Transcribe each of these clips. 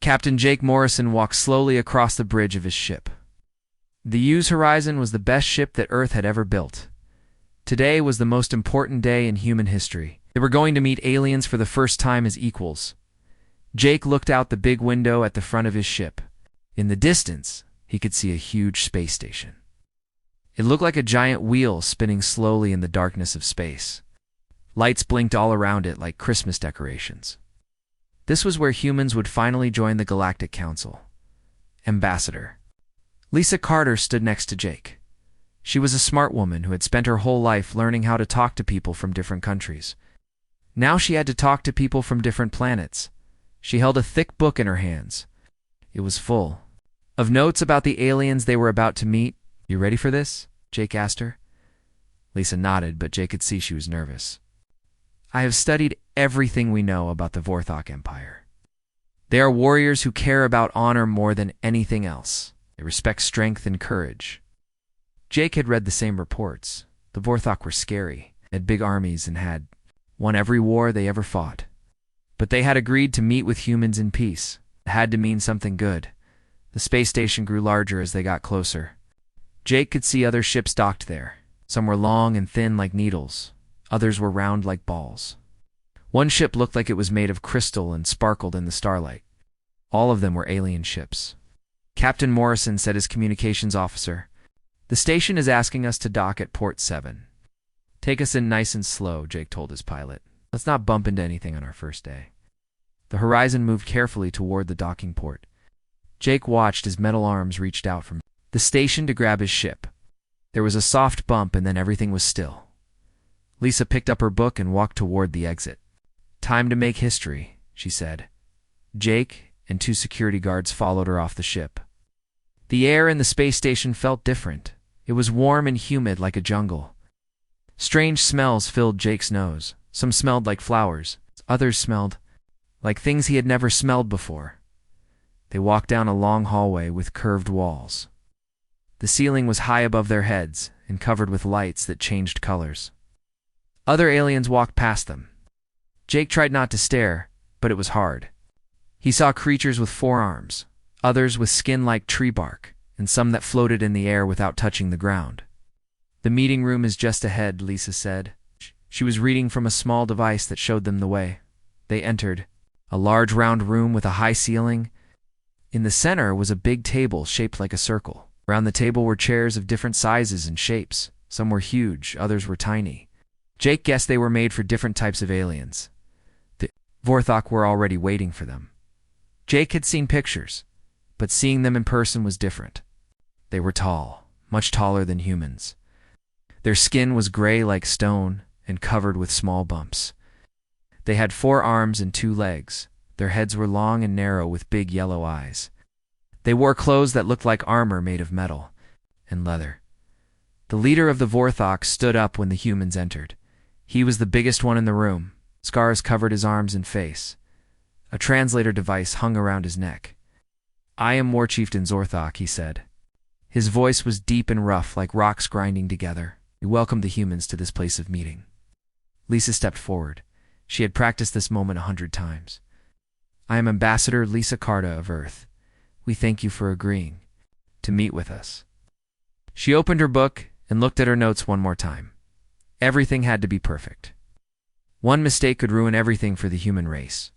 Captain Jake Morrison walked slowly across the bridge of his ship. The U's Horizon was the best ship that Earth had ever built. Today was the most important day in human history. They were going to meet aliens for the first time as equals. Jake looked out the big window at the front of his ship. In the distance, he could see a huge space station. It looked like a giant wheel spinning slowly in the darkness of space. Lights blinked all around it like Christmas decorations. This was where humans would finally join the Galactic Council. Ambassador. Lisa Carter stood next to Jake. She was a smart woman who had spent her whole life learning how to talk to people from different countries. Now she had to talk to people from different planets. She held a thick book in her hands. It was full of notes about the aliens they were about to meet. "You ready for this?" Jake asked her. Lisa nodded, but Jake could see she was nervous. "I have studied everything we know about the Vorthok Empire. They are warriors who care about honor more than anything else. They respect strength and courage." Jake had read the same reports. The Vorthok were scary, had big armies, and had won every war they ever fought. But they had agreed to meet with humans in peace. It had to mean something good. The space station grew larger as they got closer. Jake could see other ships docked there. Some were long and thin like needles. Others were round like balls. One ship looked like it was made of crystal and sparkled in the starlight. All of them were alien ships. Captain Morrison said as communications officer, "The station is asking us to dock at Port 7. "Take us in nice and slow," Jake told his pilot. "Let's not bump into anything on our first day." The Horizon moved carefully toward the docking port. Jake watched as metal arms reached out from the station to grab his ship. There was a soft bump and then everything was still. Lisa picked up her book and walked toward the exit. "Time to make history," she said. Jake and 2 security guards followed her off the ship. The air in the space station felt different. It was warm and humid like a jungle. Strange smells filled Jake's nose. Some smelled like flowers. Others smelled like things he had never smelled before. They walked down a long hallway with curved walls. The ceiling was high above their heads and covered with lights that changed colors. Other aliens walked past them. Jake tried not to stare, but it was hard. He saw creatures with 4 arms, others with skin like tree bark, and some that floated in the air without touching the ground. "The meeting room is just ahead," Lisa said. She was reading from a small device that showed them the way. They entered a large round room with a high ceiling. In the center was a big table shaped like a circle. Around the table were chairs of different sizes and shapes. Some were huge, others were tiny. Jake guessed they were made for different types of aliens. The Vorthok were already waiting for them. Jake had seen pictures, but seeing them in person was different. They were tall, much taller than humans. Their skin was gray like stone and covered with small bumps. They had 4 arms and 2 legs. Their heads were long and narrow with big yellow eyes. They wore clothes that looked like armor made of metal and leather. The leader of the Vorthok stood up when the humans entered. He was the biggest one in the room. Scars covered his arms and face. A translator device hung around his neck. "I am War Chieftain Zorthok," he said. His voice was deep and rough like rocks grinding together. "We welcome the humans to this place of meeting." Lisa stepped forward. She had practiced this moment 100 times. "I am Ambassador Lisa Carter of Earth. We thank you for agreeing to meet with us." She opened her book and looked at her notes one more time. Everything had to be perfect. One mistake could ruin everything for the human race.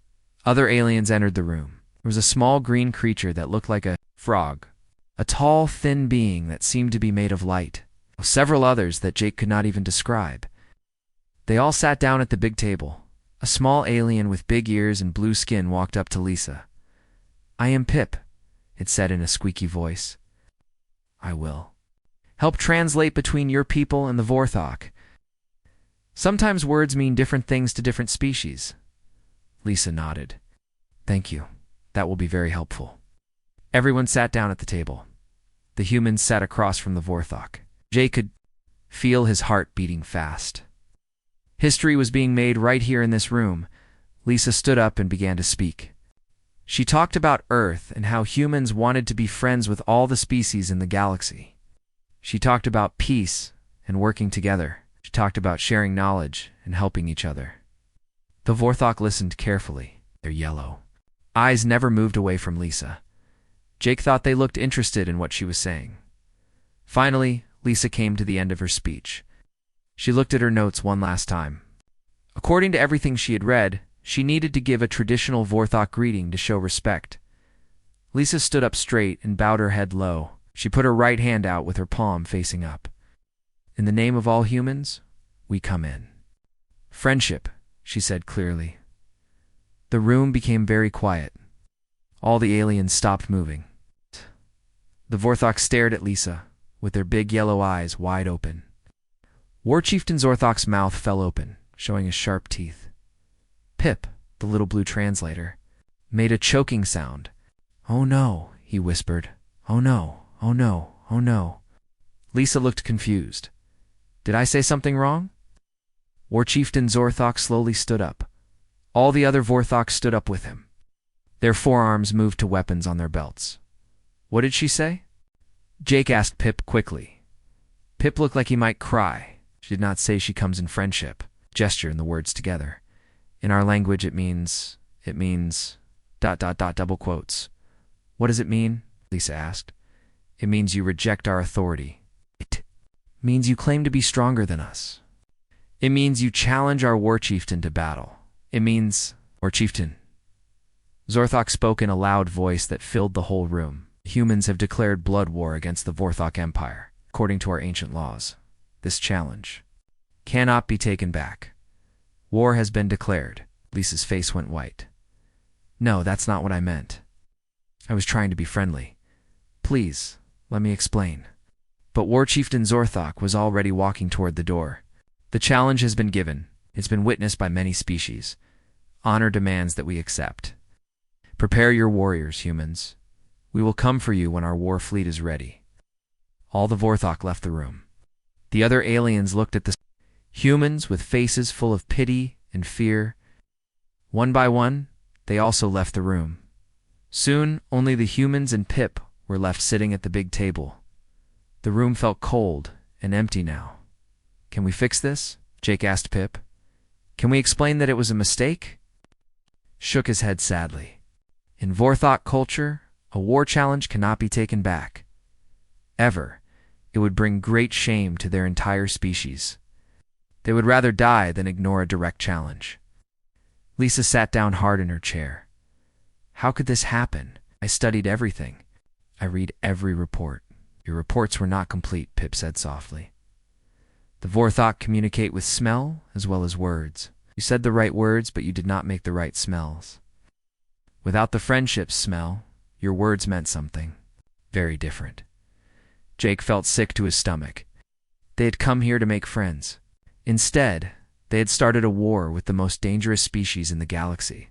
Other aliens entered the room. There was a small green creature that looked like a frog, a tall, thin being that seemed to be made of light. Several others that Jake could not even describe. They all sat down at the big table. A small alien with big ears and blue skin walked up to Lisa. "I am Pip," it said in a squeaky voice. "I will help translate between your people and the Vorthok. Sometimes words mean different things to different species." Lisa nodded. "Thank you. That will be very helpful." Everyone sat down at the table. The humans sat across from the Vorthok. Jake could feel his heart beating fast. History was being made right here in this room. Lisa stood up and began to speak. She talked about Earth and how humans wanted to be friends with all the species in the galaxy. She talked about peace and working together. She talked about sharing knowledge and helping each other. The Vorthok listened carefully. They're yellow, Eyes never moved away from Lisa. Jake thought they looked interested in what she was saying. Finally, Lisa came to the end of her speech. She looked at her notes one last time. According to everything she had read, she needed to give a traditional Vorthok greeting to show respect. Lisa stood up straight and bowed her head low. She put her right hand out with her palm facing up. In the name of all humans, we come in. Friendship, she said clearly. The room became very quiet. All the aliens stopped moving. The Vorthok stared at Lisa, with their big yellow eyes wide open. War Chieftain Zorthok's mouth fell open, showing his sharp teeth. Pip, the little blue translator, made a choking sound. "Oh no," he whispered. "Oh no, oh no, oh no." Lisa looked confused. "Did I say something wrong?" War Chieftain Zorthok slowly stood up. All the other Vorthok stood up with him. Their forearms moved to weapons on their belts. "What did she say?" Jake asked Pip quickly. Pip looked like he might cry. She did not say she comes in friendship. Gesture and the words together. In our language it means... double quotes. "What does it mean?" Lisa asked. "It means you reject our authority. It means you claim to be stronger than us. It means you challenge our war chieftain to battle. It means... War chieftain." Zorthok spoke in a loud voice that filled the whole room. Humans have declared blood war against the Vorthok Empire, according to our ancient laws. This challenge cannot be taken back. War has been declared. Lisa's face went white. "No, that's not what I meant. I was trying to be friendly. Please, let me explain." But War Chieftain Zorthok was already walking toward the door. "The challenge has been given. It's been witnessed by many species. Honor demands that we accept. Prepare your warriors, humans. We will come for you when our war fleet is ready." All the Vorthok left the room. The other aliens looked at the humans with faces full of pity and fear. One by one, they also left the room. Soon, only the humans and Pip were left sitting at the big table. The room felt cold and empty now. "Can we fix this?" Jake asked Pip. "Can we explain that it was a mistake?" Shook his head sadly. In Vorthok culture, a war challenge cannot be taken back. Ever. It would bring great shame to their entire species. They would rather die than ignore a direct challenge. Lisa sat down hard in her chair. "How could this happen? I studied everything. I read every report." "Your reports were not complete," Pip said softly. "The Vorthok communicate with smell as well as words. You said the right words, but you did not make the right smells. Without the friendship smell, your words meant something very different." Jake felt sick to his stomach. They had come here to make friends. Instead, they had started a war with the most dangerous species in the galaxy.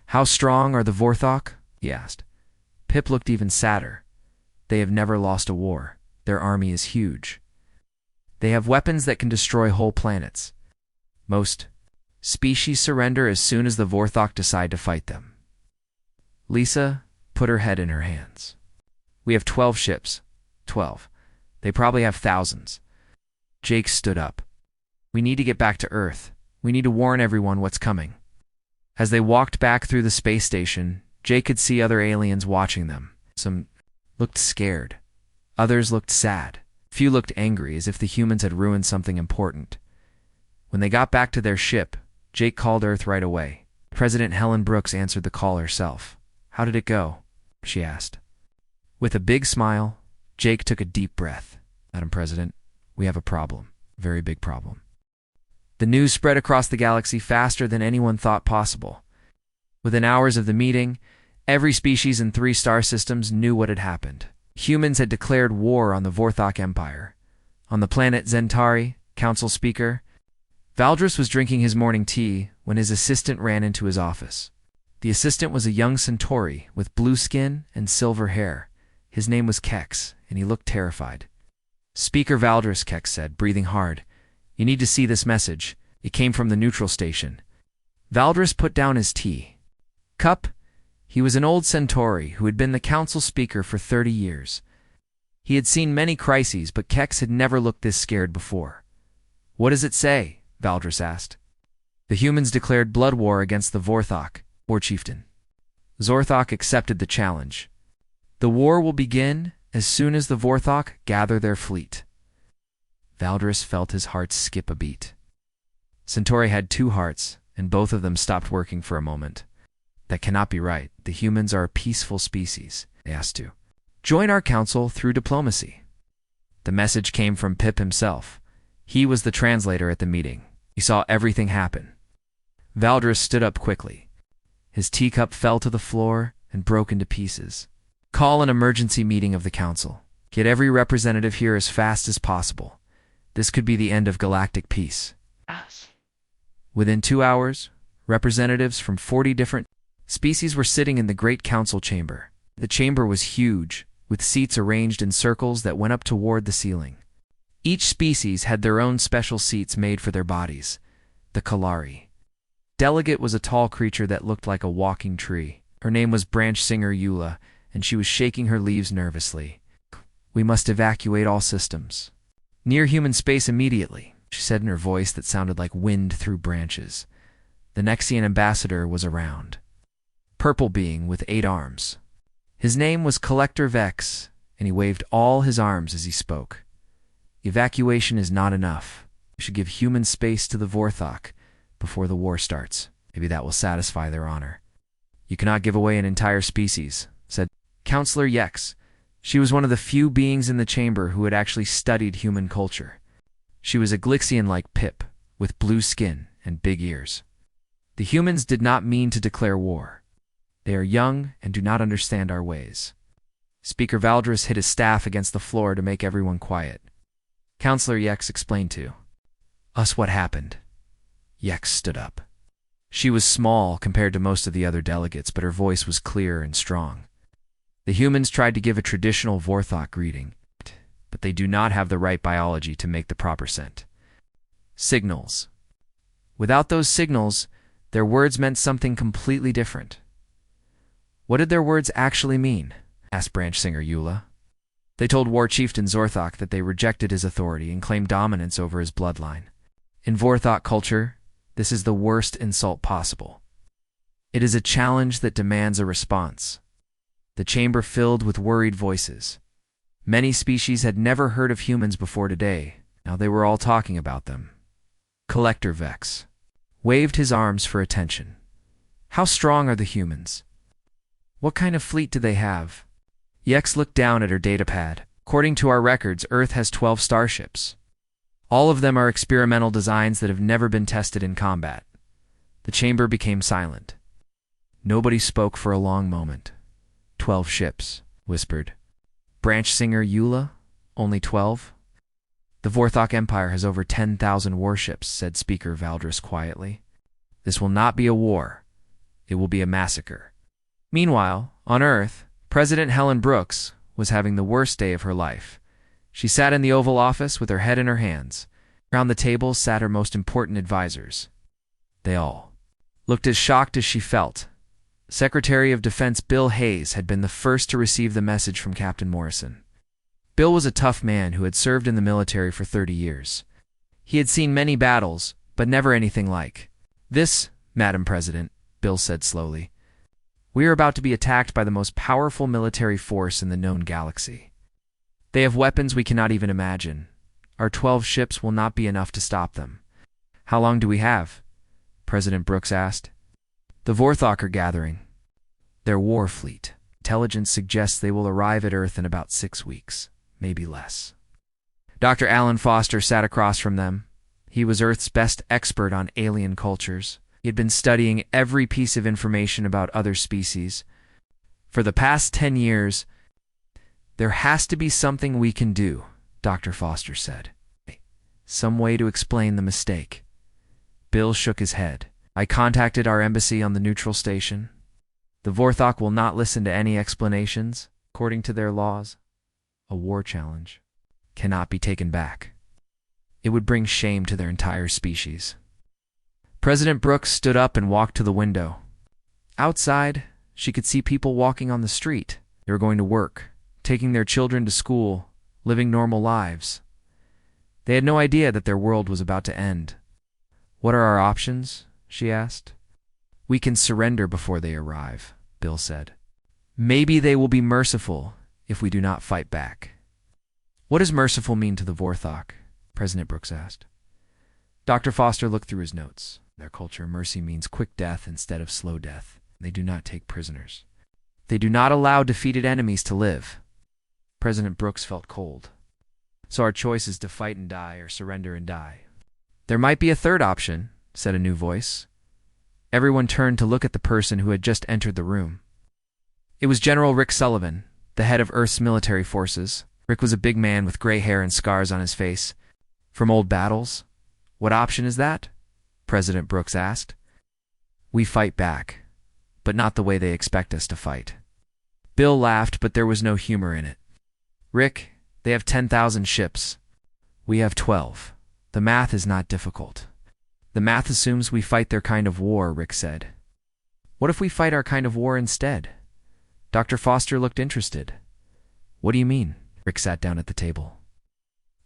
"How strong are the Vorthok?" he asked. Pip looked even sadder. "They have never lost a war. Their army is huge. They have weapons that can destroy whole planets. Most species surrender as soon as the Vorthok decide to fight them." Lisa put her head in her hands. "We have 12 ships. 12. They probably have thousands." Jake stood up. "We need to get back to Earth. We need to warn everyone what's coming." As they walked back through the space station, Jake could see other aliens watching them. Some looked scared. Others looked sad. Few looked angry, as if the humans had ruined something important. When they got back to their ship, Jake called Earth right away. President Helen Brooks answered the call herself. "How did it go?" she asked. With a big smile, Jake took a deep breath. "Madam President, we have a problem. A very big problem." The news spread across the galaxy faster than anyone thought possible. Within hours of the meeting, every species in 3 star systems knew what had happened. Humans had declared war on the Vorthok Empire. On the planet Zentari, Council Speaker, Valdris was drinking his morning tea when his assistant ran into his office. The assistant was a young Centauri with blue skin and silver hair. His name was Kex, and he looked terrified. "Speaker Valdris," Kex said, breathing hard. "You need to see this message. It came from the neutral station." Valdris put down his tea cup. He was an old Centauri who had been the council speaker for 30 years. He had seen many crises, but Kex had never looked this scared before. "What does it say?" Valdris asked. "The humans declared blood war against the Vorthok, War Chieftain." Zorthok accepted the challenge. The war will begin as soon as the Vorthok gather their fleet. Valdris felt his heart skip a beat. Centauri had two hearts, and both of them stopped working for a moment. That cannot be right. The humans are a peaceful species, they asked to. Join our council through diplomacy. The message came from Pip himself. He was the translator at the meeting. He saw everything happen. Valdris stood up quickly. His teacup fell to the floor and broke into pieces. Call an emergency meeting of the council. Get every representative here as fast as possible. This could be the end of galactic peace. Within 2 hours, representatives from 40 different species were sitting in the great council chamber. The chamber was huge, with seats arranged in circles that went up toward the ceiling. Each species had their own special seats made for their bodies. The Kalari. Delegate was a tall creature that looked like a walking tree. Her name was Branch Singer Eula, and she was shaking her leaves nervously. We must evacuate all systems. Near human space immediately, she said in her voice that sounded like wind through branches. The Nexian ambassador was around. Purple being with 8 arms. His name was Collector Vex, and he waved all his arms as he spoke. Evacuation is not enough. We should give human space to the Vorthok before the war starts. Maybe that will satisfy their honor. You cannot give away an entire species, said Counselor Yex. She was one of the few beings in the chamber who had actually studied human culture. She was a Glixian like Pip, with blue skin and big ears. The humans did not mean to declare war. They are young and do not understand our ways. Speaker Valdris hit his staff against the floor to make everyone quiet. Counselor Yex explained to us what happened. Yex stood up. She was small compared to most of the other delegates, but her voice was clear and strong. The humans tried to give a traditional Vorthok greeting, but they do not have the right biology to make the proper scent. Signals. Without those signals, their words meant something completely different. What did their words actually mean? Asked Branch Singer Eula. They told War Chieftain Zorthok that they rejected his authority and claimed dominance over his bloodline. In Vorthok culture, this is the worst insult possible. It is a challenge that demands a response. The chamber filled with worried voices. Many species had never heard of humans before today. Now they were all talking about them. Collector Vex waved his arms for attention. How strong are the humans? What kind of fleet do they have? Yex looked down at her datapad. According to our records, Earth has 12 starships. All of them are experimental designs that have never been tested in combat. The chamber became silent. Nobody spoke for a long moment. 12 ships, whispered Branch Singer Eula. Only 12? The Vorthok Empire has over 10,000 warships, said Speaker Valdris quietly. This will not be a war. It will be a massacre. Meanwhile, on Earth, President Helen Brooks was having the worst day of her life. She sat in the Oval Office with her head in her hands. Around the table sat her most important advisors. They all looked as shocked as she felt. Secretary of Defense Bill Hayes had been the first to receive the message from Captain Morrison. Bill was a tough man who had served in the military for 30 years. He had seen many battles, but never anything like this, Madam President, Bill said slowly. We are about to be attacked by the most powerful military force in the known galaxy. They have weapons we cannot even imagine. Our 12 ships will not be enough to stop them. How long do we have? President Brooks asked. The Vorthok are gathering. Their war fleet. Intelligence suggests they will arrive at Earth in about 6 weeks, maybe less. Dr. Alan Foster sat across from them. He was Earth's best expert on alien cultures. He had been studying every piece of information about other species. For the past 10 years, there has to be something we can do, Dr. Foster said. Some way to explain the mistake. Bill shook his head. I contacted our embassy on the neutral station. The Vorthok will not listen to any explanations. According to their laws, a war challenge cannot be taken back. It would bring shame to their entire species. President Brooks stood up and walked to the window. Outside, she could see people walking on the street. They were going to work, taking their children to school, living normal lives. They had no idea that their world was about to end. What are our options? She asked. We can surrender before they arrive. Bill said. Maybe they will be merciful if we do not fight back. What does merciful mean to the Vorthok? President Brooks asked. Dr. Foster looked through his notes. Their culture, mercy means quick death instead of slow death. They do not take prisoners. They do not allow defeated enemies to live. President Brooks felt cold. So our choice is to fight and die or surrender and die. There might be a third option, said a new voice. Everyone turned to look at the person who had just entered the room. It was General Rick Sullivan, the head of Earth's military forces. Rick was a big man with gray hair and scars on his face. From old battles? What option is that? President Brooks asked. We fight back, but not the way they expect us to fight. Bill laughed, but there was no humor in it. Rick, they have 10,000 ships. We have 12. The math is not difficult. The math assumes we fight their kind of war, Rick said. What if we fight our kind of war instead? Dr. Foster looked interested. What do you mean? Rick sat down at the table.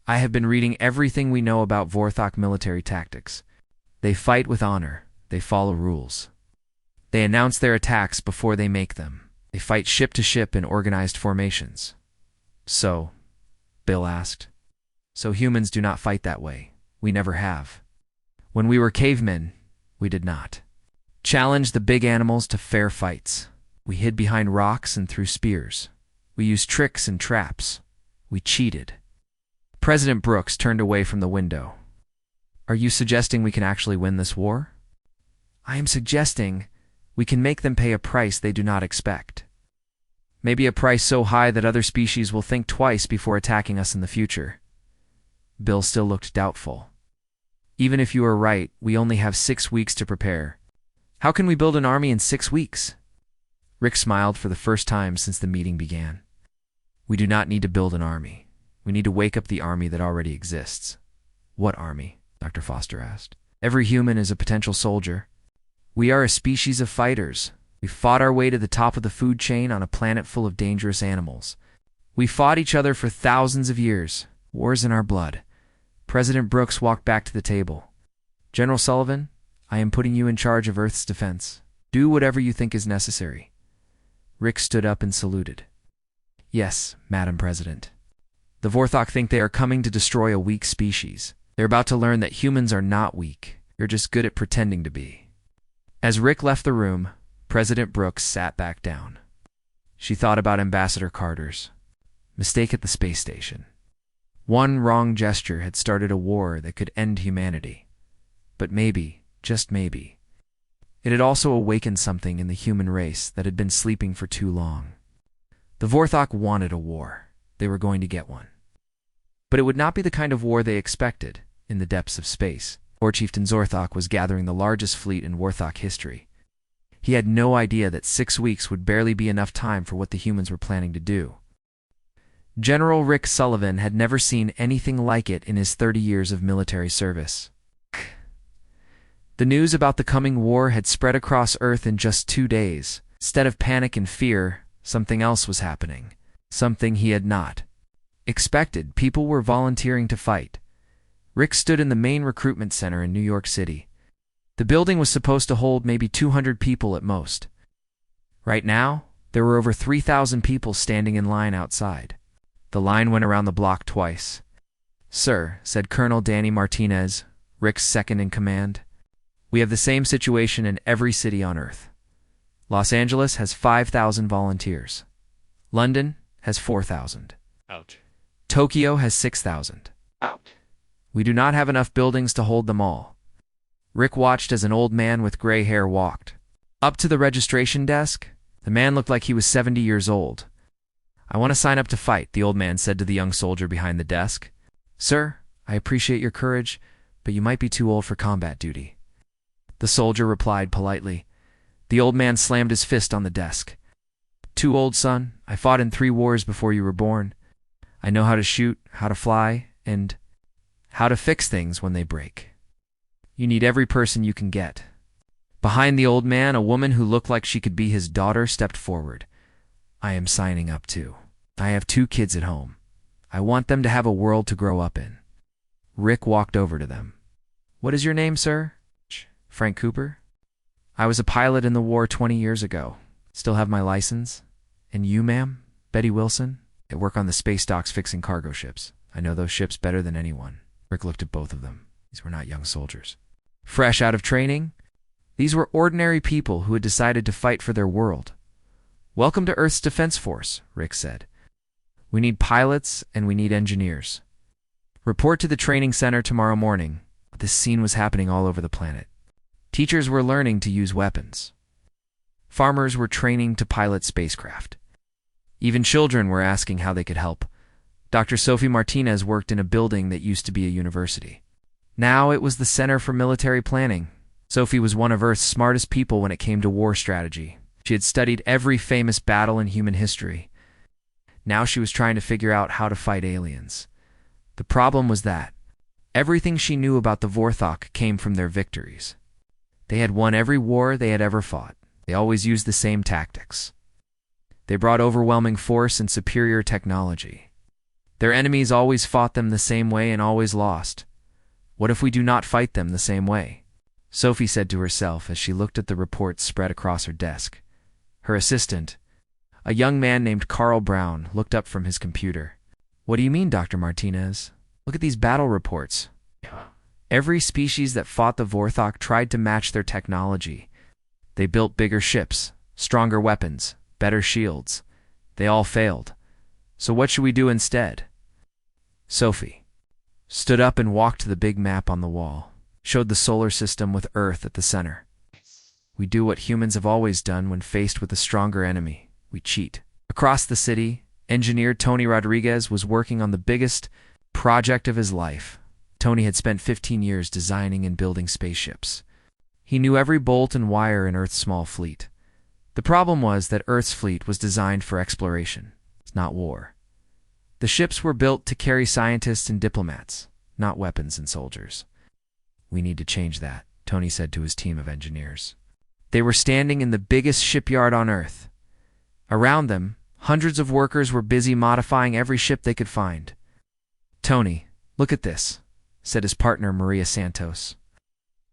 I have been reading everything we know about Vorthok military tactics. They fight with honor. They follow rules. They announce their attacks before they make them. They fight ship to ship in organized formations. So, Bill asked. So humans do not fight that way. We never have. When we were cavemen, we did not. Challenge the big animals to fair fights. We hid behind rocks and threw spears. We used tricks and traps. We cheated. President Brooks turned away from the window. Are you suggesting we can actually win this war? I am suggesting we can make them pay a price they do not expect. Maybe a price so high that other species will think twice before attacking us in the future. Bill still looked doubtful. Even if you are right, we only have 6 weeks to prepare. How can we build an army in 6 weeks? Rick smiled for the first time since the meeting began. We do not need to build an army. We need to wake up the army that already exists. What army? Dr. Foster asked. Every human is a potential soldier. We are a species of fighters. We fought our way to the top of the food chain on a planet full of dangerous animals. We fought each other for thousands of years. War's in our blood. President Brooks walked back to the table. General Sullivan, I am putting you in charge of Earth's defense. Do whatever you think is necessary. Rick stood up and saluted. Yes, Madam President. The Vorthok think they are coming to destroy a weak species. They're about to learn that humans are not weak. You're just good at pretending to be. As Rick left the room, President Brooks sat back down. She thought about Ambassador Carter's mistake at the space station. One wrong gesture had started a war that could end humanity. But maybe, just maybe, it had also awakened something in the human race that had been sleeping for too long. The Vorthok wanted a war. They were going to get one. But it would not be the kind of war they expected in the depths of space. War Chieftain Zorthok was gathering the largest fleet in Vorthok history. He had no idea that 6 weeks would barely be enough time for what the humans were planning to do. General Rick Sullivan had never seen anything like it in his 30 years of military service. The news about the coming war had spread across Earth in just 2 days. Instead of panic and fear, something else was happening. Something he had not expected. People were volunteering to fight. Rick stood in the main recruitment center in New York City. The building was supposed to hold maybe 200 people at most. Right now, there were over 3,000 people standing in line outside. The line went around the block twice. Sir, said Colonel Danny Martinez, Rick's second in command, we have the same situation in every city on Earth. Los Angeles has 5,000 volunteers. London has 4,000. Ouch. Tokyo has 6,000. Ouch. We do not have enough buildings to hold them all. Rick watched as an old man with gray hair walked up to the registration desk. The man looked like he was 70 years old. I want to sign up to fight, the old man said to the young soldier behind the desk. Sir, I appreciate your courage, but you might be too old for combat duty. The soldier replied politely. The old man slammed his fist on the desk. Too old, son. I fought in 3 wars before you were born. I know how to shoot, how to fly, and how to fix things when they break. You need every person you can get. Behind the old man, a woman who looked like she could be his daughter stepped forward. I am signing up too. I have 2 kids at home. I want them to have a world to grow up in. Rick walked over to them. What is your name, sir? Frank Cooper? I was a pilot in the war 20 years ago. Still have my license. And you, ma'am? Betty Wilson? I work on the space docks fixing cargo ships. I know those ships better than anyone. Rick looked at both of them. These were not young soldiers. Fresh out of training? These were ordinary people who had decided to fight for their world. Welcome to Earth's Defense Force, Rick said. We need pilots and we need engineers. Report to the training center tomorrow morning. This scene was happening all over the planet. Teachers were learning to use weapons. Farmers were training to pilot spacecraft. Even children were asking how they could help. Dr. Sophie Martinez worked in a building that used to be a university. Now it was the Center for Military Planning. Sophie was one of Earth's smartest people when it came to war strategy. She had studied every famous battle in human history. Now she was trying to figure out how to fight aliens. The problem was that everything she knew about the Vorthok came from their victories. They had won every war they had ever fought. They always used the same tactics. They brought overwhelming force and superior technology. Their enemies always fought them the same way and always lost. What if we do not fight them the same way? Sophie said to herself as she looked at the reports spread across her desk. Her assistant, a young man named Carl Brown, looked up from his computer. What do you mean, Dr. Martinez? Look at these battle reports. Every species that fought the Vorthok tried to match their technology. They built bigger ships, stronger weapons, better shields. They all failed. So what should we do instead? Sophie stood up and walked to the big map on the wall, showed the solar system with Earth at the center. We do what humans have always done when faced with a stronger enemy. We cheat. Across the city, engineer Tony Rodriguez was working on the biggest project of his life. Tony had spent 15 years designing and building spaceships. He knew every bolt and wire in Earth's small fleet. The problem was that Earth's fleet was designed for exploration, not war. The ships were built to carry scientists and diplomats, not weapons and soldiers. We need to change that, Tony said to his team of engineers. They were standing in the biggest shipyard on Earth. Around them, hundreds of workers were busy modifying every ship they could find. Tony, look at this, said his partner Maria Santos.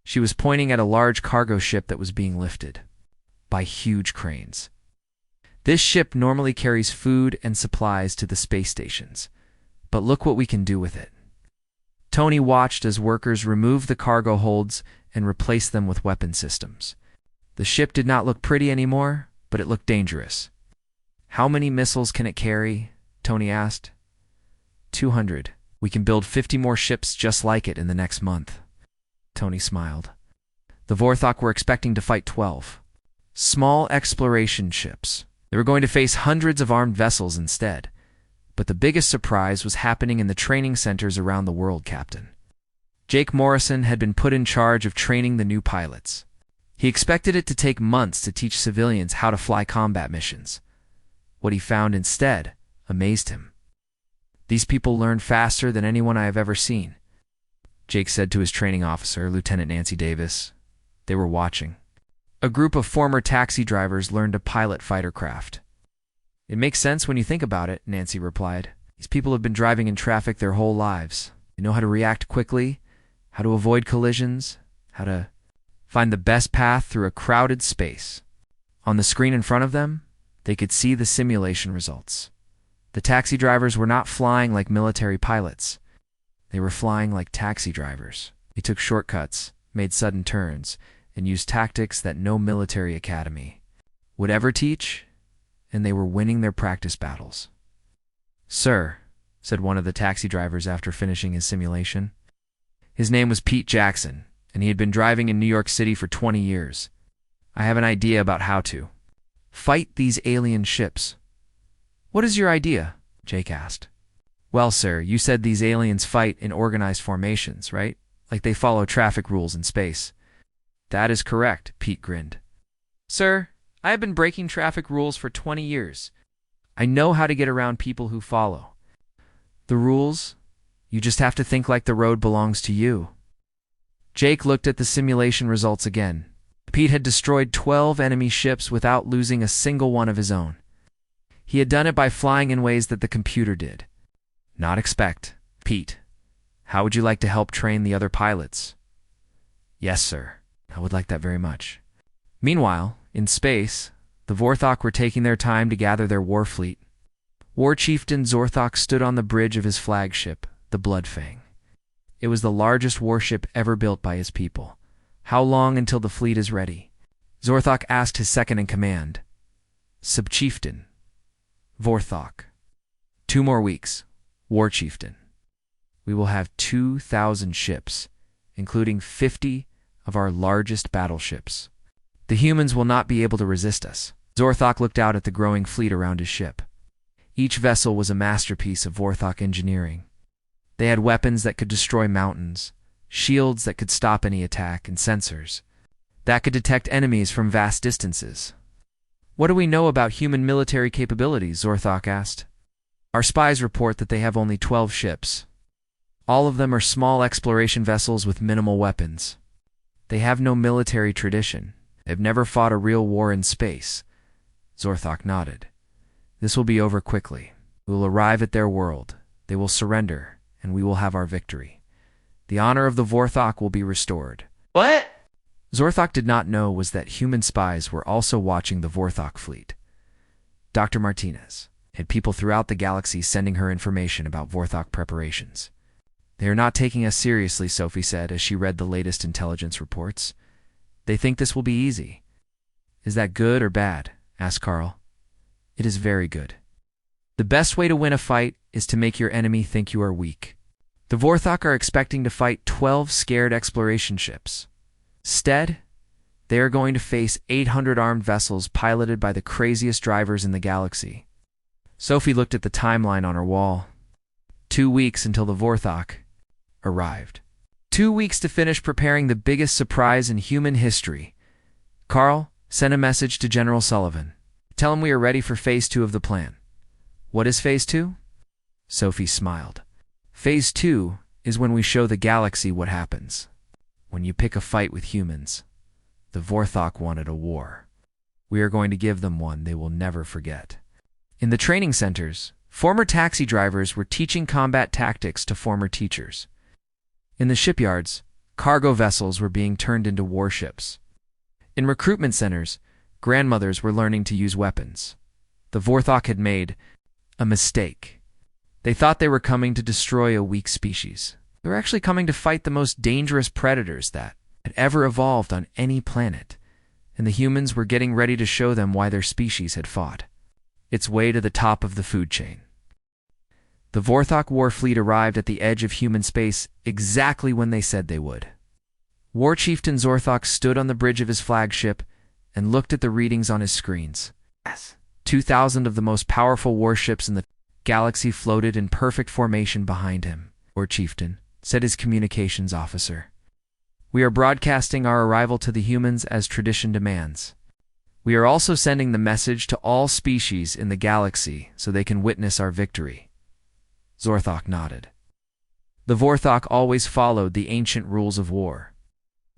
She was pointing at a large cargo ship that was being lifted by huge cranes. This ship normally carries food and supplies to the space stations, but look what we can do with it. Tony watched as workers removed the cargo holds and replaced them with weapon systems. The ship did not look pretty anymore, but it looked dangerous. How many missiles can it carry? Tony asked. 200. We can build 50 more ships just like it in the next month. Tony smiled. The Vorthok were expecting to fight 12 small exploration ships. They were going to face hundreds of armed vessels instead. But the biggest surprise was happening in the training centers around the world, Captain. Jake Morrison had been put in charge of training the new pilots. He expected it to take months to teach civilians how to fly combat missions. What he found instead amazed him. These people learned faster than anyone I have ever seen, Jake said to his training officer, Lieutenant Nancy Davis. They were watching. A group of former taxi drivers learned to pilot fighter craft. It makes sense when you think about it, Nancy replied. These people have been driving in traffic their whole lives. They know how to react quickly, how to avoid collisions, how to find the best path through a crowded space. On the screen in front of them, they could see the simulation results. The taxi drivers were not flying like military pilots. They were flying like taxi drivers. They took shortcuts, made sudden turns, and used tactics that no military academy would ever teach, and they were winning their practice battles. Sir, said one of the taxi drivers after finishing his simulation. His name was Pete Jackson, and he had been driving in New York City for 20 years. I have an idea about how to fight these alien ships. What is your idea? Jake asked. Well, sir, you said these aliens fight in organized formations, right? Like they follow traffic rules in space. That is correct, Pete grinned. Sir, I have been breaking traffic rules for 20 years. I know how to get around people who follow the rules. You just have to think like the road belongs to you. Jake looked at the simulation results again. Pete had destroyed 12 enemy ships without losing a single one of his own. He had done it by flying in ways that the computer did not expect. Pete, how would you like to help train the other pilots? Yes, sir. I would like that very much. Meanwhile, in space, The Vorthok were taking their time to gather their war fleet. War Chieftain Zorthok stood on the bridge of his flagship, the Bloodfang. It was the largest warship ever built by his people. "How long until the fleet is ready?" Zorthok asked his second-in-command, Subchieftain Vorthok. "2 more weeks, War Chieftain. We will have 2,000 ships, including 50 of our largest battleships. The humans will not be able to resist us." Zorthok looked out at the growing fleet around his ship. Each vessel was a masterpiece of Vorthok engineering. They had weapons that could destroy mountains, shields that could stop any attack, and sensors that could detect enemies from vast distances. "What do we know about human military capabilities?" Zorthok asked. "Our spies report that they have only 12 ships. All of them are small exploration vessels with minimal weapons. They have no military tradition. They've never fought a real war in space." Zorthok nodded. "This will be over quickly. We will arrive at their world. They will surrender, and we will have our victory. The honor of the Vorthok will be restored." What? Zorthok did not know was that human spies were also watching the Vorthok fleet. Dr. Martinez had people throughout the galaxy sending her information about Vorthok preparations. "They are not taking us seriously," Sophie said as she read the latest intelligence reports. "They think this will be easy." "Is that good or bad?" asked Carl. "It is very good. The best way to win a fight is to make your enemy think you are weak. The Vorthok are expecting to fight 12 scared exploration ships. Instead, they are going to face 800 armed vessels piloted by the craziest drivers in the galaxy." Sophie looked at the timeline on her wall. 2 weeks until the Vorthok arrived. 2 weeks to finish preparing the biggest surprise in human history. "Carl, send a message to General Sullivan. Tell him we are ready for Phase 2 of the plan." "What is Phase 2? Sophie smiled. "Phase 2 is when we show the galaxy what happens when you pick a fight with humans. The Vorthok wanted a war. We are going to give them one they will never forget." In the training centers, former taxi drivers were teaching combat tactics to former teachers. In the shipyards, cargo vessels were being turned into warships. In recruitment centers, grandmothers were learning to use weapons. The Vorthok had made a mistake. They thought they were coming to destroy a weak species. They were actually coming to fight the most dangerous predators that had ever evolved on any planet, and the humans were getting ready to show them why their species had fought its way to the top of the food chain. The Vorthok war fleet arrived at the edge of human space exactly when they said they would. War Chieftain Zorthok stood on the bridge of his flagship and looked at the readings on his screens. 2,000 of the most powerful warships in the galaxy floated in perfect formation behind him. "War Chieftain," said his communications officer, "we are broadcasting our arrival to the humans as tradition demands. We are also sending the message to all species in the galaxy so they can witness our victory." Zorthok nodded. The Vorthok always followed the ancient rules of war.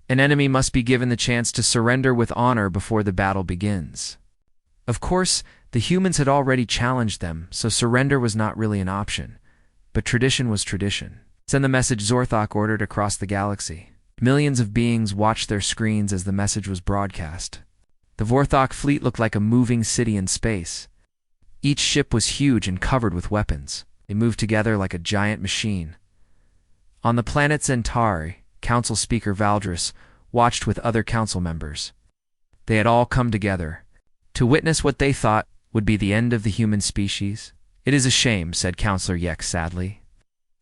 An enemy must be given the chance to surrender with honor before the battle begins. Of course, the humans had already challenged them, so surrender was not really an option. But tradition was tradition. "Send the message," Zorthok ordered across the galaxy. Millions of beings watched their screens as the message was broadcast. The Vorthok fleet looked like a moving city in space. Each ship was huge and covered with weapons. They moved together like a giant machine. On the planet Centauri, Council Speaker Valdris watched with other council members. They had all come together to witness what they thought would be the end of the human species. "It is a shame," said Councillor Yek sadly.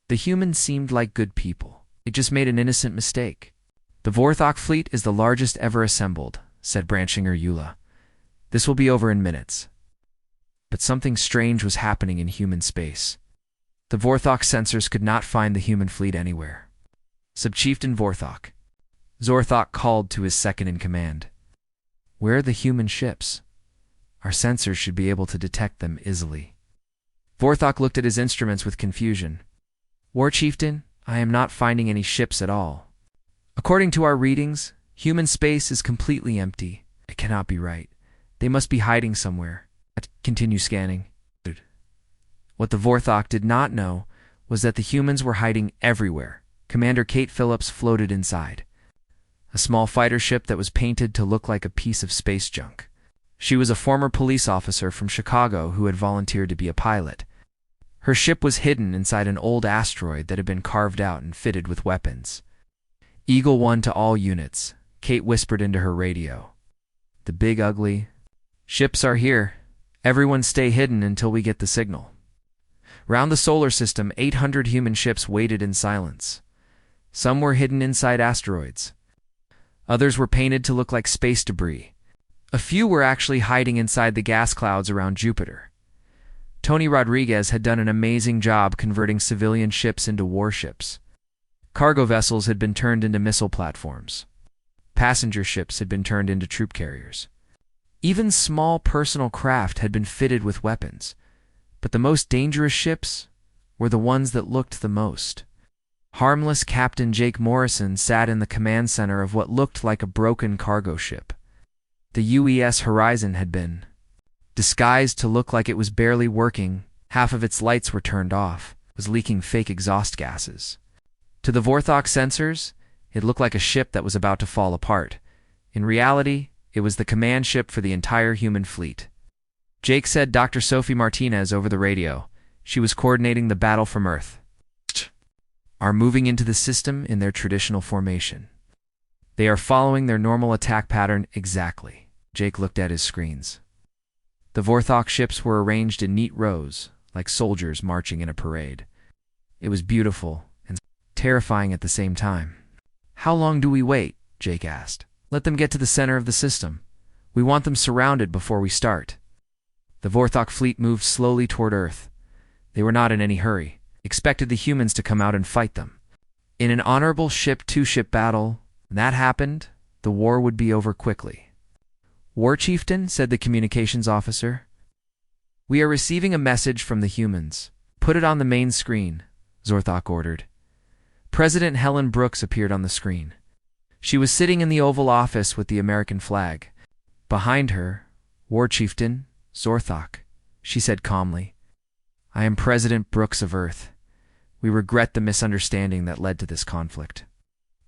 "The humans seemed like good people. They just made an innocent mistake." "The Vorthok fleet is the largest ever assembled," said Branchinger Eula. "This will be over in minutes." But something strange was happening in human space. The Vorthok sensors could not find the human fleet anywhere. "Subchieftain Vorthok," Zorthok called to his second-in-command. "Where are the human ships? Our sensors should be able to detect them easily." Vorthok looked at his instruments with confusion. "War Chieftain, I am not finding any ships at all. According to our readings, human space is completely empty. It cannot be right. They must be hiding somewhere." Continue scanning. What the Vorthok did not know was that the humans were hiding everywhere. Commander Kate Phillips floated inside, a small fighter ship that was painted to look like a piece of space junk. She was a former police officer from Chicago who had volunteered to be a pilot. Her ship was hidden inside an old asteroid that had been carved out and fitted with weapons. Eagle 1 to all units, Kate whispered into her radio. The big ugly ships are here. Everyone stay hidden until we get the signal. Round the solar system, 800 human ships waited in silence. Some were hidden inside asteroids. Others were painted to look like space debris. A few were actually hiding inside the gas clouds around Jupiter. Tony Rodriguez had done an amazing job converting civilian ships into warships. Cargo vessels had been turned into missile platforms. Passenger ships had been turned into troop carriers. Even small personal craft had been fitted with weapons, but the most dangerous ships were the ones that looked the most. Harmless Captain Jake Morrison sat in the command center of what looked like a broken cargo ship. The UES Horizon had been disguised to look like it was barely working. Half of its lights were turned off, was leaking fake exhaust gases. To the Vorthok sensors, it looked like a ship that was about to fall apart. In reality, it was the command ship for the entire human fleet. Jake said Dr. Sophie Martinez over the radio. She was coordinating the battle from Earth. Are moving into the system in their traditional formation. They are following their normal attack pattern exactly. Jake looked at his screens. The Vorthok ships were arranged in neat rows, like soldiers marching in a parade. It was beautiful and terrifying at the same time. How long do we wait? Jake asked. Let them get to the center of the system. We want them surrounded before we start. The Vorthok fleet moved slowly toward Earth. They were not in any hurry, expected the humans to come out and fight them. In an honorable ship-to-ship battle, when that happened, the war would be over quickly. War Chieftain, said the communications officer. We are receiving a message from the humans. Put it on the main screen, Zorthok ordered. President Helen Brooks appeared on the screen. She was sitting in the Oval Office with the American flag. Behind her, War Chieftain, Zorthok, she said calmly. I am President Brooks of Earth. We regret the misunderstanding that led to this conflict.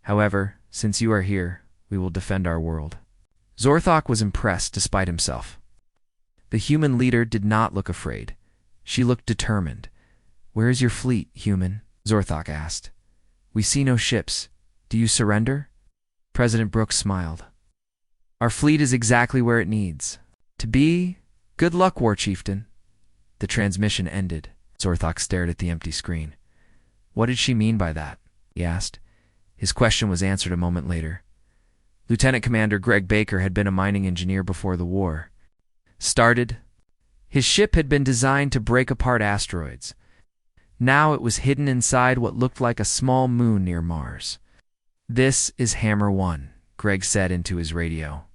However, since you are here, we will defend our world. Zorthok was impressed despite himself. The human leader did not look afraid. She looked determined. Where is your fleet, human? Zorthok asked. We see no ships. Do you surrender? President Brooks smiled. Our fleet is exactly where it needs to be. Good luck, War Chieftain. The transmission ended. Zorthok stared at the empty screen. What did she mean by that? He asked. His question was answered a moment later. Lieutenant Commander Greg Baker had been a mining engineer before the war. His ship had been designed to break apart asteroids. Now it was hidden inside what looked like a small moon near Mars. This is Hammer 1, Greg said into his radio.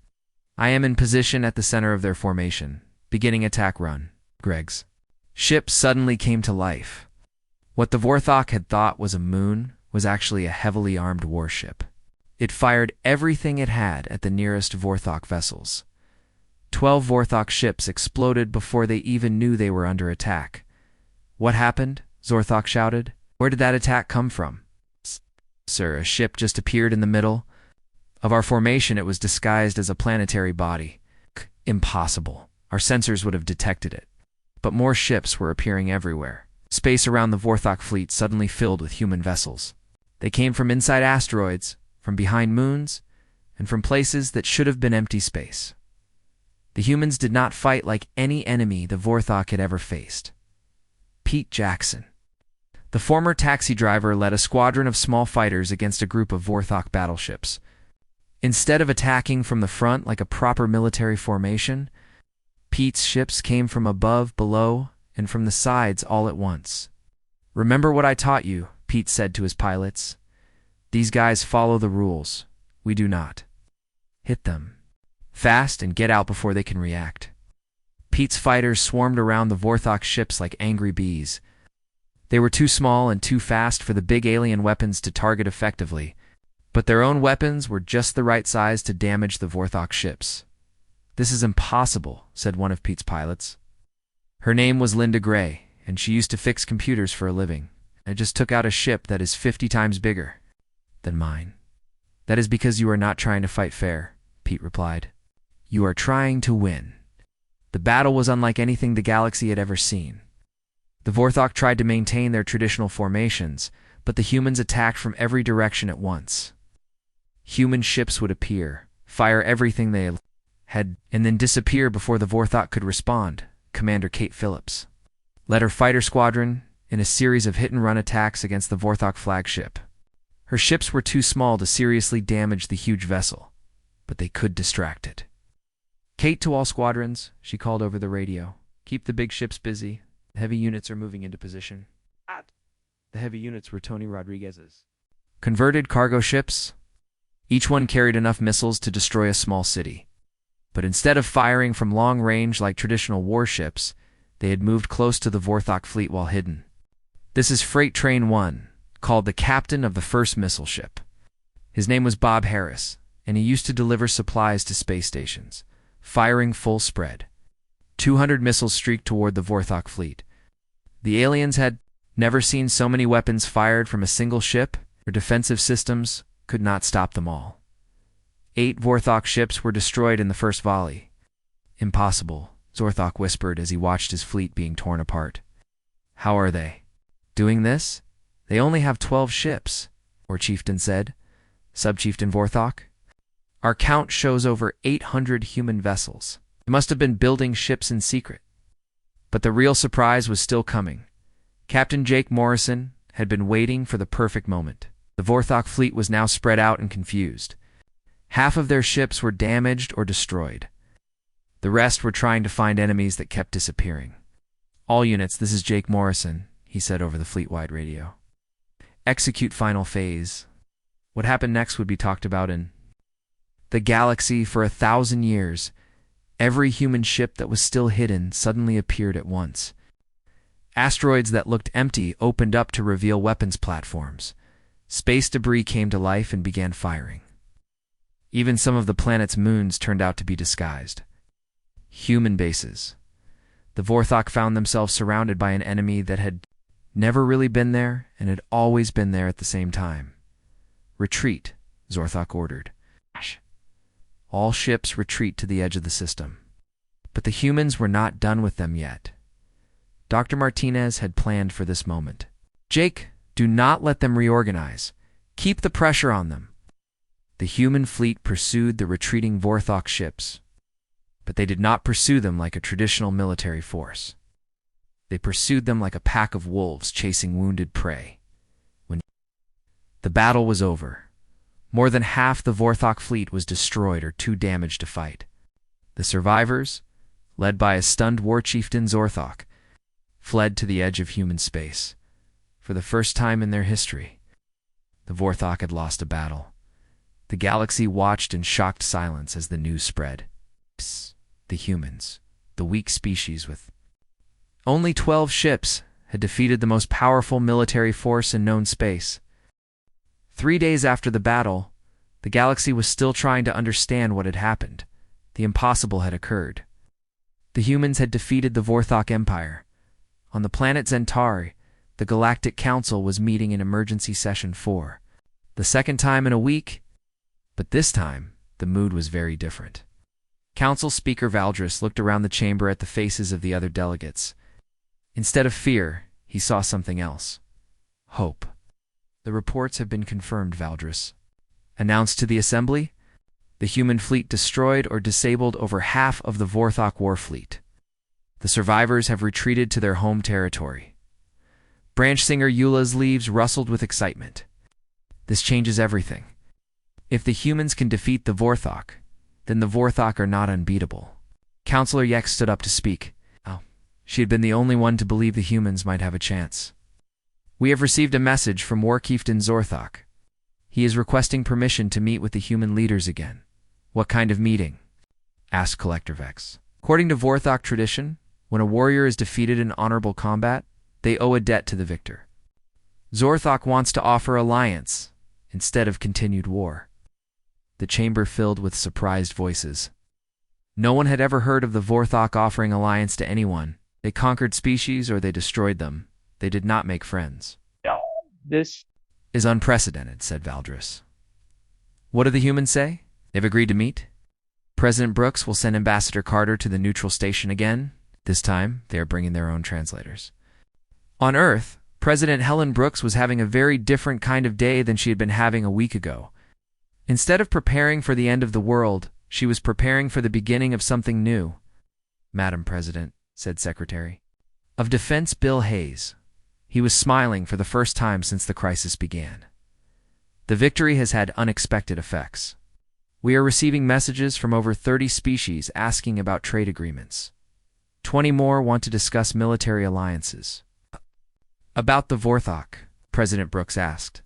I am in position at the center of their formation, beginning attack run. Greg's ship suddenly came to life. What the Vorthok had thought was a moon was actually a heavily armed warship. It fired everything it had at the nearest Vorthok vessels. 12 Vorthok ships exploded before they even knew they were under attack. What happened? Zorthok shouted. Where did that attack come from? Sir, a ship just appeared in the middle of our formation. It was disguised as a planetary body. Impossible. Our sensors would have detected it. But more ships were appearing everywhere. Space around the Vorthok fleet suddenly filled with human vessels. They came from inside asteroids, from behind moons, and from places that should have been empty space. The humans did not fight like any enemy the Vorthok had ever faced. Pete Jackson, the former taxi driver, led a squadron of small fighters against a group of Vorthok battleships. Instead of attacking from the front like a proper military formation, Pete's ships came from above, below, and from the sides all at once. Remember what I taught you, Pete said to his pilots. These guys follow the rules. We do not. Hit them fast and get out before they can react. Pete's fighters swarmed around the Vorthok ships like angry bees. They were too small and too fast for the big alien weapons to target effectively, but their own weapons were just the right size to damage the Vorthok ships. This is impossible, said one of Pete's pilots. Her name was Linda Gray, and she used to fix computers for a living. I just took out a ship that is 50 times bigger than mine. That is because you are not trying to fight fair, Pete replied. You are trying to win. The battle was unlike anything the galaxy had ever seen. The Vorthok tried to maintain their traditional formations, but the humans attacked from every direction at once. Human ships would appear, fire everything they had, and then disappear before the Vorthok could respond, Commander Kate Phillips led her fighter squadron in a series of hit-and-run attacks against the Vorthok flagship. Her ships were too small to seriously damage the huge vessel, but they could distract it. "Kate, to all squadrons," she called over the radio. "Keep the big ships busy. The heavy units are moving into position." The heavy units were Tony Rodriguez's converted cargo ships. Each one carried enough missiles to destroy a small city. But instead of firing from long range like traditional warships, they had moved close to the Vorthok fleet while hidden. "This is Freight Train 1, called the captain of the first missile ship. His name was Bob Harris, and he used to deliver supplies to space stations, firing full spread. 200 missiles streaked toward the Vorthok fleet. The aliens had never seen so many weapons fired from a single ship. Their defensive systems could not stop them all. 8 Vorthok ships were destroyed in the first volley. Impossible, Zorthok whispered as he watched his fleet being torn apart. How are they doing this? They only have 12 ships, War Chieftain said. Sub-Chieftain Vorthok? Our count shows over 800 human vessels. They must have been building ships in secret. But the real surprise was still coming. Captain Jake Morrison had been waiting for the perfect moment. The Vorthok fleet was now spread out and confused. Half of their ships were damaged or destroyed. The rest were trying to find enemies that kept disappearing. "All units, this is Jake Morrison," he said over the fleet-wide radio. "Execute final phase." What happened next would be talked about in the galaxy for 1,000 years. Every human ship that was still hidden suddenly appeared at once. Asteroids that looked empty opened up to reveal weapons platforms. Space debris came to life and began firing. Even some of the planet's moons turned out to be disguised. Human bases. The Vorthok found themselves surrounded by an enemy that had never really been there and had always been there at the same time. "Retreat," Zorthok ordered. All ships retreat to the edge of the system. But the humans were not done with them yet. Dr. Martinez had planned for this moment. "Jake, do not let them reorganize. Keep the pressure on them." The human fleet pursued the retreating Vorthok ships. But they did not pursue them like a traditional military force. They pursued them like a pack of wolves chasing wounded prey. When the battle was over, more than half the Vorthok fleet was destroyed or too damaged to fight. The survivors, led by a stunned war chieftain Zorthok, fled to the edge of human space. For the first time in their history, the Vorthok had lost a battle. The galaxy watched in shocked silence as the news spread. The humans, the weak species with only 12 ships, had defeated the most powerful military force in known space. 3 days after the battle, the galaxy was still trying to understand what had happened. The impossible had occurred. The humans had defeated the Vorthok Empire. On the planet Zentari, the Galactic Council was meeting in Emergency Session 4. The second time in a week, but this time, the mood was very different. Council Speaker Valdris looked around the chamber at the faces of the other delegates. Instead of fear, he saw something else. Hope. "The reports have been confirmed," Valdris announced to the Assembly. "The human fleet destroyed or disabled over half of the Vorthok war fleet. The survivors have retreated to their home territory." Branch singer Eula's leaves rustled with excitement. "This changes everything. If the humans can defeat the Vorthok, then the Vorthok are not unbeatable." Councillor Yek stood up to speak. She had been the only one to believe the humans might have a chance. "We have received a message from War Chieftain Zorthok. He is requesting permission to meet with the human leaders again." "What kind of meeting?" asked Collector Vex. "According to Vorthok tradition, when a warrior is defeated in honorable combat, they owe a debt to the victor. Zorthok wants to offer alliance instead of continued war." The chamber filled with surprised voices. No one had ever heard of the Vorthok offering alliance to anyone. They conquered species or they destroyed them. They did not make friends. "This is unprecedented," said Valdris. "What do the humans say? They've agreed to meet?" President Brooks will send Ambassador Carter to the neutral station again. This time, they are bringing their own translators. On Earth, President Helen Brooks was having a very different kind of day than she had been having a week ago. Instead of preparing for the end of the world, she was preparing for the beginning of something new. "Madam President," said Secretary of Defense Bill Hayes. He was smiling for the first time since the crisis began. "The victory has had unexpected effects. We are receiving messages from over 30 species asking about trade agreements. 20 more want to discuss military alliances." "About the Vorthok?" President Brooks asked.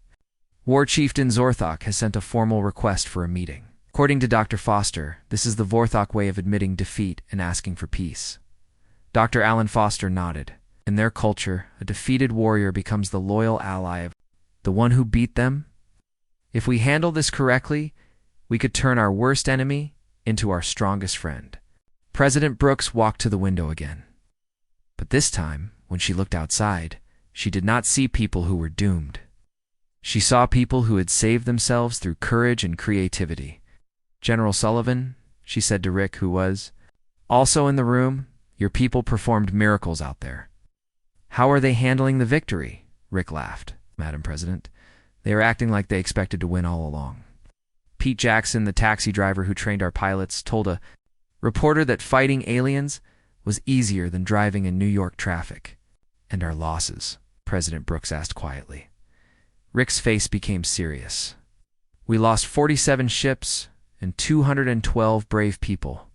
"War Chieftain Zorthok has sent a formal request for a meeting. According to Dr. Foster, this is the Vorthok way of admitting defeat and asking for peace." Dr. Alan Foster nodded. "In their culture, a defeated warrior becomes the loyal ally of the one who beat them. If we handle this correctly, we could turn our worst enemy into our strongest friend." President Brooks walked to the window again. But this time, when she looked outside, she did not see people who were doomed. She saw people who had saved themselves through courage and creativity. "General Sullivan," she said to Rick, who was also in the room, "your people performed miracles out there." "How are they handling the victory?" Rick laughed. "Madam President, they are acting like they expected to win all along. Pete Jackson, the taxi driver who trained our pilots, told a reporter that fighting aliens was easier than driving in New York traffic." "And our losses?" President Brooks asked quietly. Rick's face became serious. "We lost 47 ships and 212 brave people.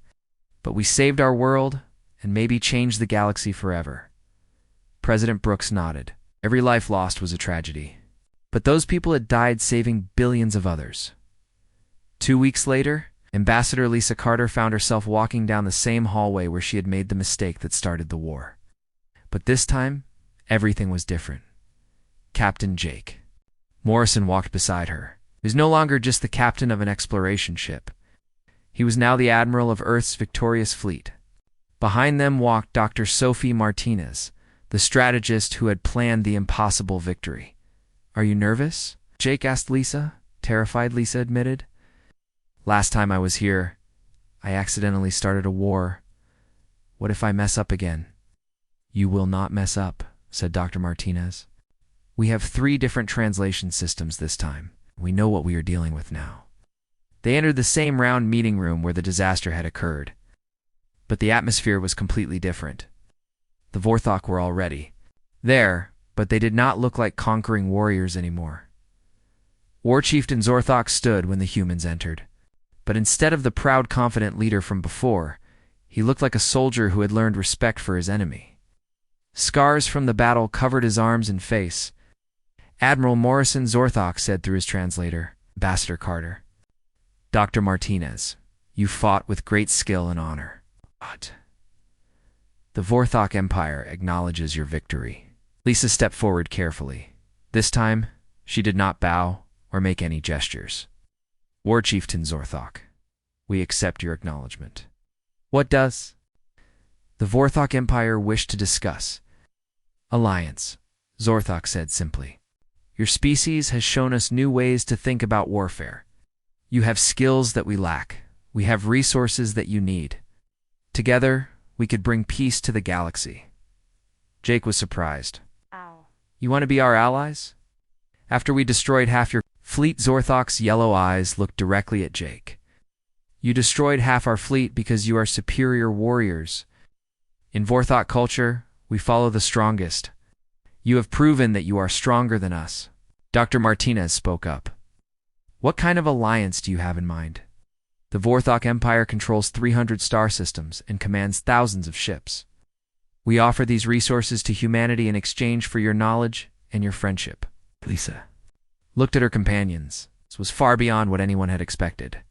But we saved our world and maybe changed the galaxy forever." President Brooks nodded. Every life lost was a tragedy. But those people had died saving billions of others. 2 weeks later, Ambassador Lisa Carter found herself walking down the same hallway where she had made the mistake that started the war. But this time, everything was different. Captain Jake Morrison walked beside her. He was no longer just the captain of an exploration ship. He was now the admiral of Earth's victorious fleet. Behind them walked Dr. Sophie Martinez, the strategist who had planned the impossible victory. "Are you nervous?" Jake asked Lisa. Terrified, Lisa admitted. "Last time I was here, I accidentally started a war. What if I mess up again?" "You will not mess up," said Dr. Martinez. "We have 3 different translation systems this time. We know what we are dealing with now." They entered the same round meeting room where the disaster had occurred. But the atmosphere was completely different. The Vorthok were already there, but they did not look like conquering warriors anymore. War Chieftain Zorthok stood when the humans entered. But instead of the proud, confident leader from before, he looked like a soldier who had learned respect for his enemy. Scars from the battle covered his arms and face. "Admiral Morrison," Zorthok said through his translator, "Ambassador Carter. Dr. Martinez, you fought with great skill and honor. But the Vorthok Empire acknowledges your victory." Lisa stepped forward carefully. This time, she did not bow or make any gestures. "War Chieftain Zorthok, we accept your acknowledgement." "What does the Vorthok Empire wish to discuss?" "Alliance," Zorthok said simply. "Your species has shown us new ways to think about warfare. You have skills that we lack. We have resources that you need. Together, we could bring peace to the galaxy." Jake was surprised. Ow. "You want to be our allies?" "After we destroyed half your fleet," Zorthok's yellow eyes looked directly at Jake. "You destroyed half our fleet because you are superior warriors. In Vorthok culture, we follow the strongest. You have proven that you are stronger than us." Dr. Martinez spoke up. "What kind of alliance do you have in mind?" "The Vorthok Empire controls 300 star systems and commands thousands of ships. We offer these resources to humanity in exchange for your knowledge and your friendship." Lisa looked at her companions. This was far beyond what anyone had expected.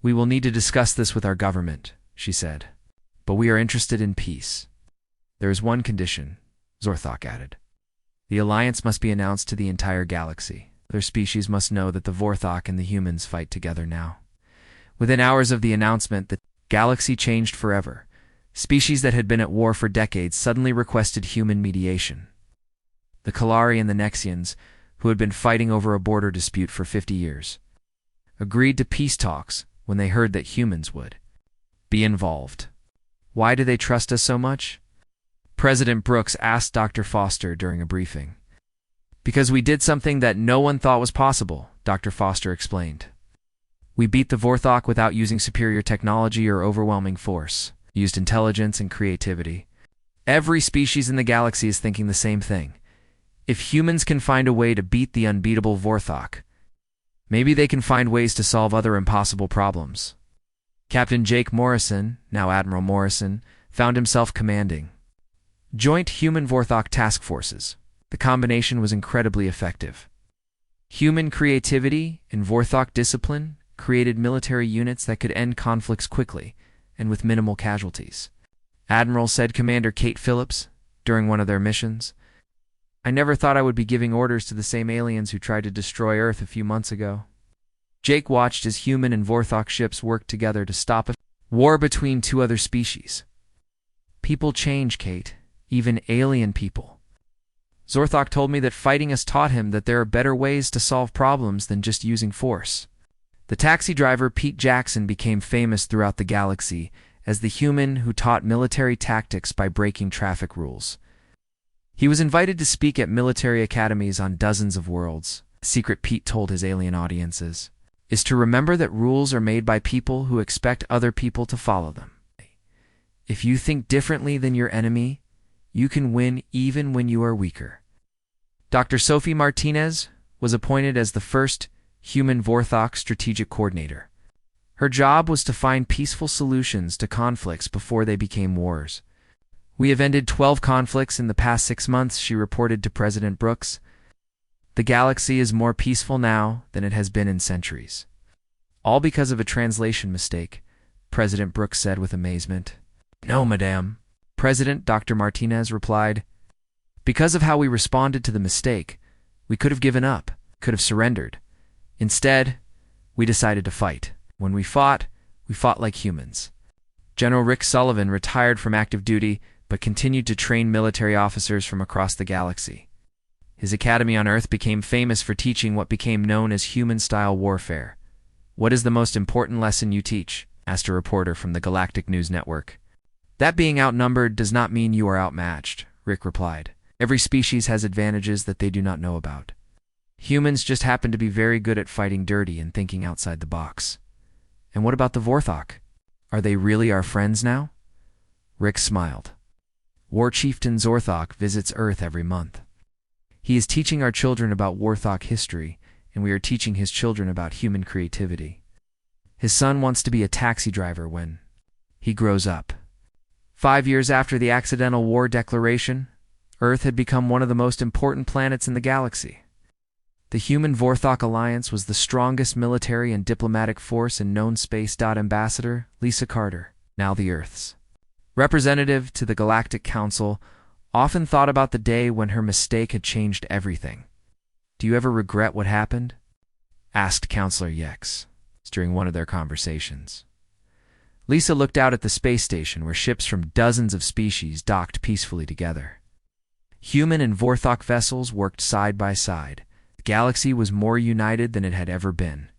"We will need to discuss this with our government," she said. "But we are interested in peace." "There is one condition," Zorthok added. "The alliance must be announced to the entire galaxy. Their species must know that the Vorthok and the humans fight together now." Within hours of the announcement, the galaxy changed forever. Species that had been at war for decades suddenly requested human mediation. The Kalari and the Nexians, who had been fighting over a border dispute for 50 years, agreed to peace talks when they heard that humans would. Be involved. Why do they trust us so much? President Brooks asked Dr. Foster during a briefing. Because we did something that no one thought was possible, Dr. Foster explained. We beat the Vorthok without using superior technology or overwhelming force. Used intelligence and creativity. Every species in the galaxy is thinking the same thing. If humans can find a way to beat the unbeatable Vorthok, maybe they can find ways to solve other impossible problems. Captain Jake Morrison, now Admiral Morrison, found himself commanding Joint Human Vorthok Task Forces. The combination was incredibly effective. Human creativity and Vorthok discipline created military units that could end conflicts quickly and with minimal casualties. Admiral said Commander Kate Phillips during one of their missions, "I never thought I would be giving orders to the same aliens who tried to destroy Earth a few months ago." Jake watched as human and Vorthok ships worked together to stop a war between two other species. People change, Kate, even alien people. Zorthok told me that fighting us taught him that there are better ways to solve problems than just using force. The taxi driver Pete Jackson became famous throughout the galaxy as the human who taught military tactics by breaking traffic rules. He was invited to speak at military academies on dozens of worlds. The secret Pete told his alien audiences is to remember that rules are made by people who expect other people to follow them. If you think differently than your enemy, you can win even when you are weaker. Dr. Sophie Martinez was appointed as the first human Vorthok strategic coordinator. Her job was to find peaceful solutions to conflicts before they became wars. "We have ended 12 conflicts in the past 6 months," she reported to President Brooks. "The galaxy is more peaceful now than it has been in centuries." "All because of a translation mistake," President Brooks said with amazement. "No, madame," President Dr. Martinez replied. "Because of how we responded to the mistake, we could have given up, could have surrendered. Instead, we decided to fight. When we fought like humans." General Rick Sullivan retired from active duty but continued to train military officers from across the galaxy. His academy on Earth became famous for teaching what became known as human-style warfare. "What is the most important lesson you teach?" asked a reporter from the Galactic News Network. "That being outnumbered does not mean you are outmatched," Rick replied. "Every species has advantages that they do not know about. Humans just happen to be very good at fighting dirty and thinking outside the box." "And what about the Vorthok? Are they really our friends now?" Rick smiled. "War Chieftain Zorthok visits Earth every month. He is teaching our children about Vorthok history, and we are teaching his children about human creativity. His son wants to be a taxi driver when he grows up." 5 years after the accidental war declaration, Earth had become one of the most important planets in the galaxy. The Human Vorthok Alliance was the strongest military and diplomatic force in known space. Ambassador Lisa Carter, now the Earth's representative to the Galactic Council, often thought about the day when her mistake had changed everything. "Do you ever regret what happened?" asked Counselor Yex during one of their conversations. Lisa looked out at the space station where ships from dozens of species docked peacefully together. Human and Vorthok vessels worked side by side. The galaxy was more united than it had ever been.